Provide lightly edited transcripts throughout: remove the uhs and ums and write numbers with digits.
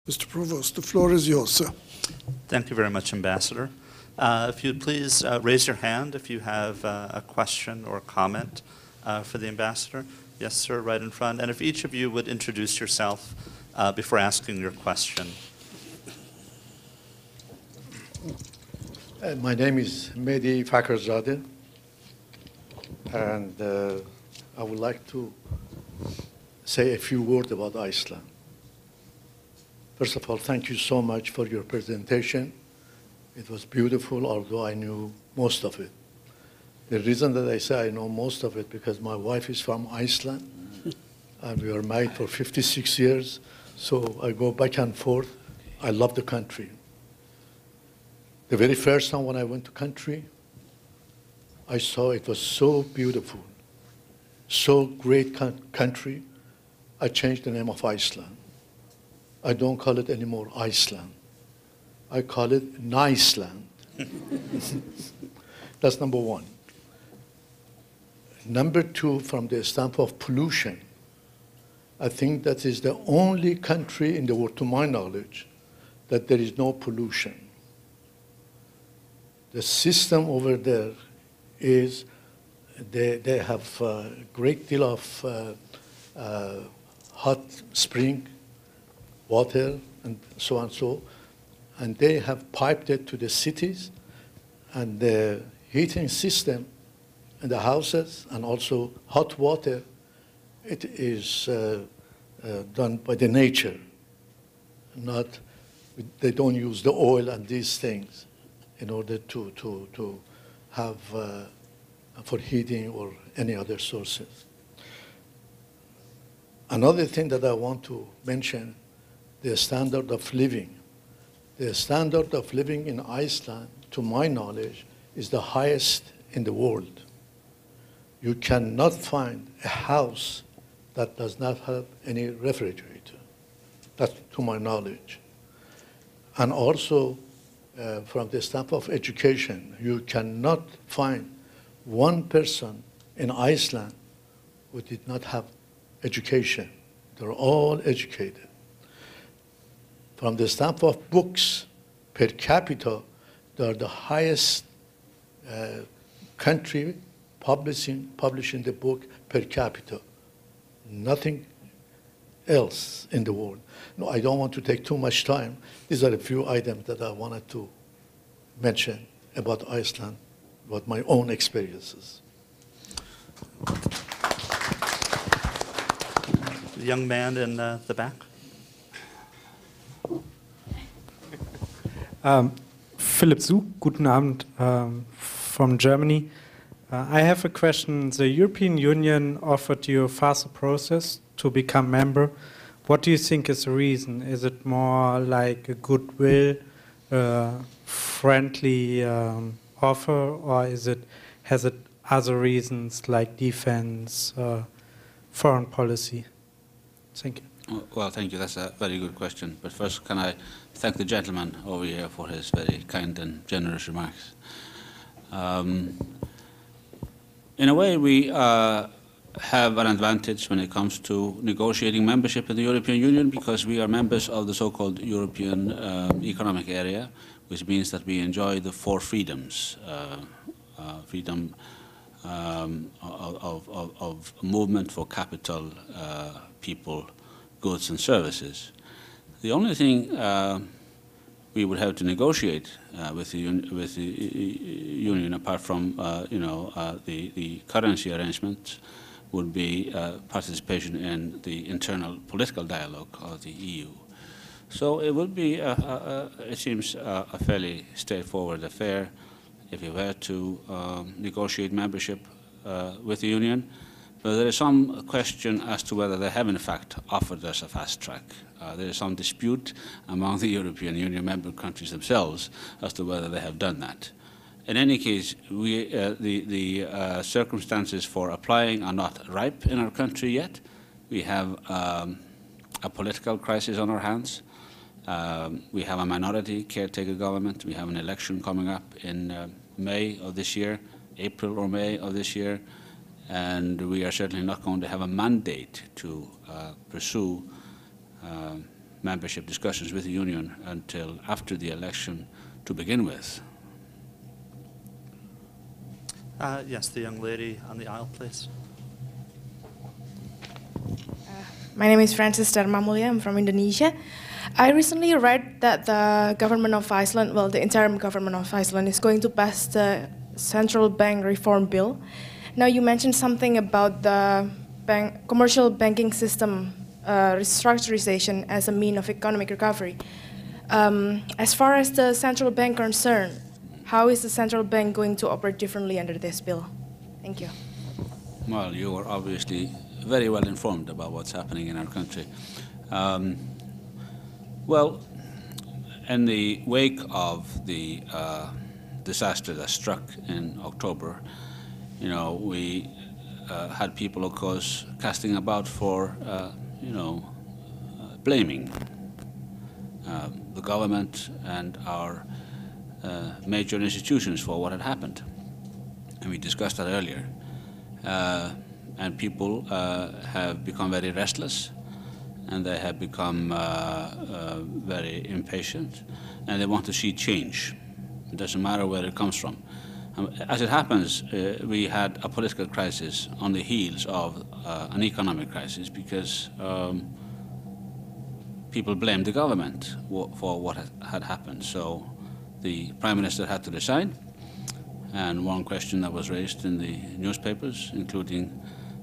Mr. Provost, the floor is yours, sir. Thank you very much, Ambassador. If you'd please raise your hand if you have a question or comment for the Ambassador. Yes, sir, right in front. And if each of you would introduce yourself before asking your question. My name is Mehdi Fakhrizadeh, and I would like to say a few words about Iceland. First of all, thank you so much for your presentation. It was beautiful, although I knew most of it. The reason that I say I know most of it because my wife is from Iceland, and we are married for 56 years, so I go back and forth. I love the country. The very first time when I went to country, I saw it was so beautiful, so great country, I changed the name of Iceland. I don't call it anymore Iceland. I call it Niceland. That's number one. Number two, from the standpoint of pollution, I think that is the only country in the world, to my knowledge, that there is no pollution. The system over there is they have a great deal of hot spring water and so and so, and they have piped it to the cities, and the heating system in the houses and also hot water, it is done by the nature. They don't use the oil and these things in order to have for heating or any other sources. Another thing that I want to mention, the standard of living. The standard of living in Iceland, to my knowledge, is the highest in the world. You cannot find a house that does not have any refrigerator. That's to my knowledge. And also, from the standpoint of education, you cannot find one person in Iceland who did not have education. They're all educated. From the standpoint of books per capita, they are the highest country publishing the book per capita. Nothing else in the world. No, I don't want to take too much time. These are a few items that I wanted to mention about Iceland, about my own experiences. The young man in the back. Philipp Zug, guten Abend, from Germany. I have a question. The European Union offered you a faster process to become member. What do you think is the reason? Is it more like a goodwill, friendly offer, or has it other reasons like defense, foreign policy? Thank you. Well, thank you. That's a very good question. But first, can I thank the gentleman over here for his very kind and generous remarks. In a way, we have an advantage when it comes to negotiating membership in the European Union because we are members of the so-called European Economic Area, which means that we enjoy the four freedoms, freedom of movement for capital, people, goods and services. The only thing we would have to negotiate with the Union, apart from the currency arrangements, would be participation in the internal political dialogue of the EU. So it would be, it seems, a fairly straightforward affair if we were to negotiate membership with the Union. But there is some question as to whether they have in fact offered us a fast track. There is some dispute among the European Union member countries themselves as to whether they have done that. In any case, the circumstances for applying are not ripe in our country yet. We have a political crisis on our hands. We have a minority caretaker government. We have an election coming up in May of this year, April or May of this year. And we are certainly not going to have a mandate to pursue membership discussions with the Union until after the election to begin with. Yes, the young lady on the aisle, please. My name is Francis Darmamulya. I'm from Indonesia. I recently read that the government of Iceland, well, the interim government of Iceland, is going to pass the central bank reform bill. Now, you mentioned something about the commercial banking system restructurization as a mean of economic recovery. As far as the central bank concerned, how is the central bank going to operate differently under this bill? Thank you. Well, you are obviously very well informed about what's happening in our country. Well, in the wake of the disaster that struck in October, you know, we had people, of course, casting about for, blaming the government and our major institutions for what had happened. And we discussed that earlier. And people have become very restless, and they have become very impatient, and they want to see change. It doesn't matter where it comes from. As it happens, we had a political crisis on the heels of an economic crisis because people blamed the government for what had happened. So the Prime Minister had to resign, and one question that was raised in the newspapers, including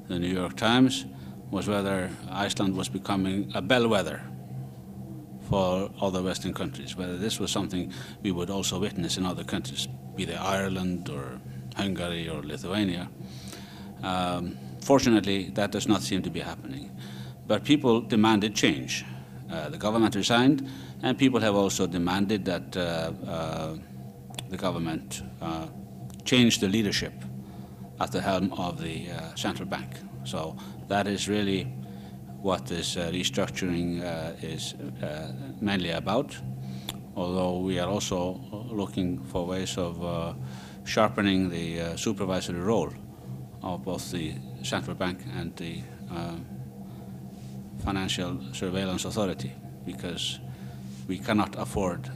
the New York Times, was whether Iceland was becoming a bellwether for other Western countries, whether this was something we would also witness in other countries, be they Ireland or Hungary or Lithuania. Fortunately, that does not seem to be happening. But people demanded change. The government resigned, and people have also demanded that the government change the leadership at the helm of the central bank. So that is really what this restructuring is mainly about, although we are also looking for ways of sharpening the supervisory role of both the central bank and the Financial Surveillance Authority, because we cannot afford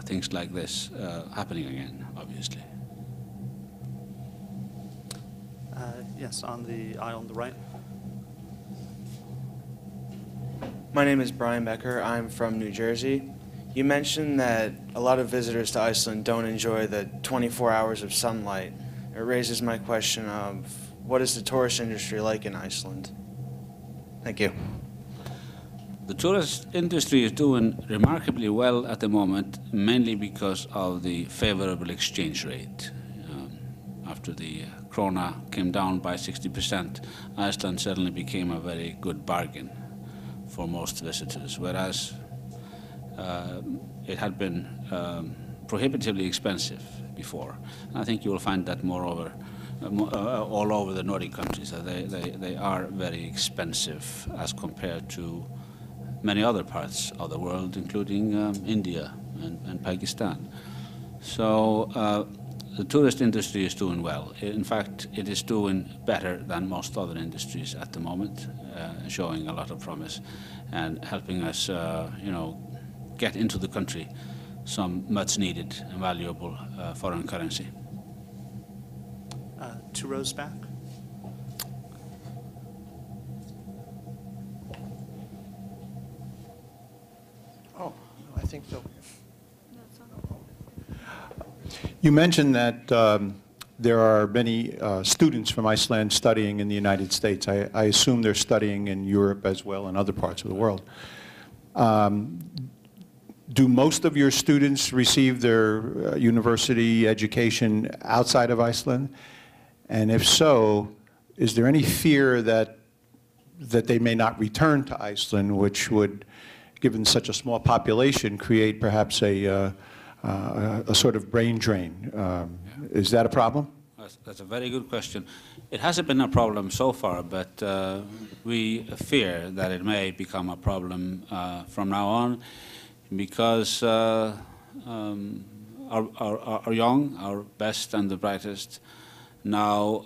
things like this happening again, obviously. Yes, on the aisle on the right. My name is Brian Becker. I'm from New Jersey. You mentioned that a lot of visitors to Iceland don't enjoy the 24 hours of sunlight. It raises my question of what is the tourist industry like in Iceland? Thank you. The tourist industry is doing remarkably well at the moment, mainly because of the favorable exchange rate. After the krona came down by 60%, Iceland suddenly became a very good bargain for most visitors, whereas it had been prohibitively expensive before. And I think you will find that moreover all over the Nordic countries. They are very expensive as compared to many other parts of the world, including India and Pakistan. So the tourist industry is doing well. In fact, it is doing better than most other industries at the moment, showing a lot of promise and helping us, get into the country some much needed and valuable foreign currency. 2 rows back. Oh, I think so. You mentioned that there are many students from Iceland studying in the United States. I assume they're studying in Europe as well and other parts of the world. Do most of your students receive their university education outside of Iceland? And if so, is there any fear that they may not return to Iceland, which would, given such a small population, create perhaps a sort of brain drain? Is that a problem? That's a very good question. It hasn't been a problem so far, but we fear that it may become a problem from now on, because our young, our best and the brightest, now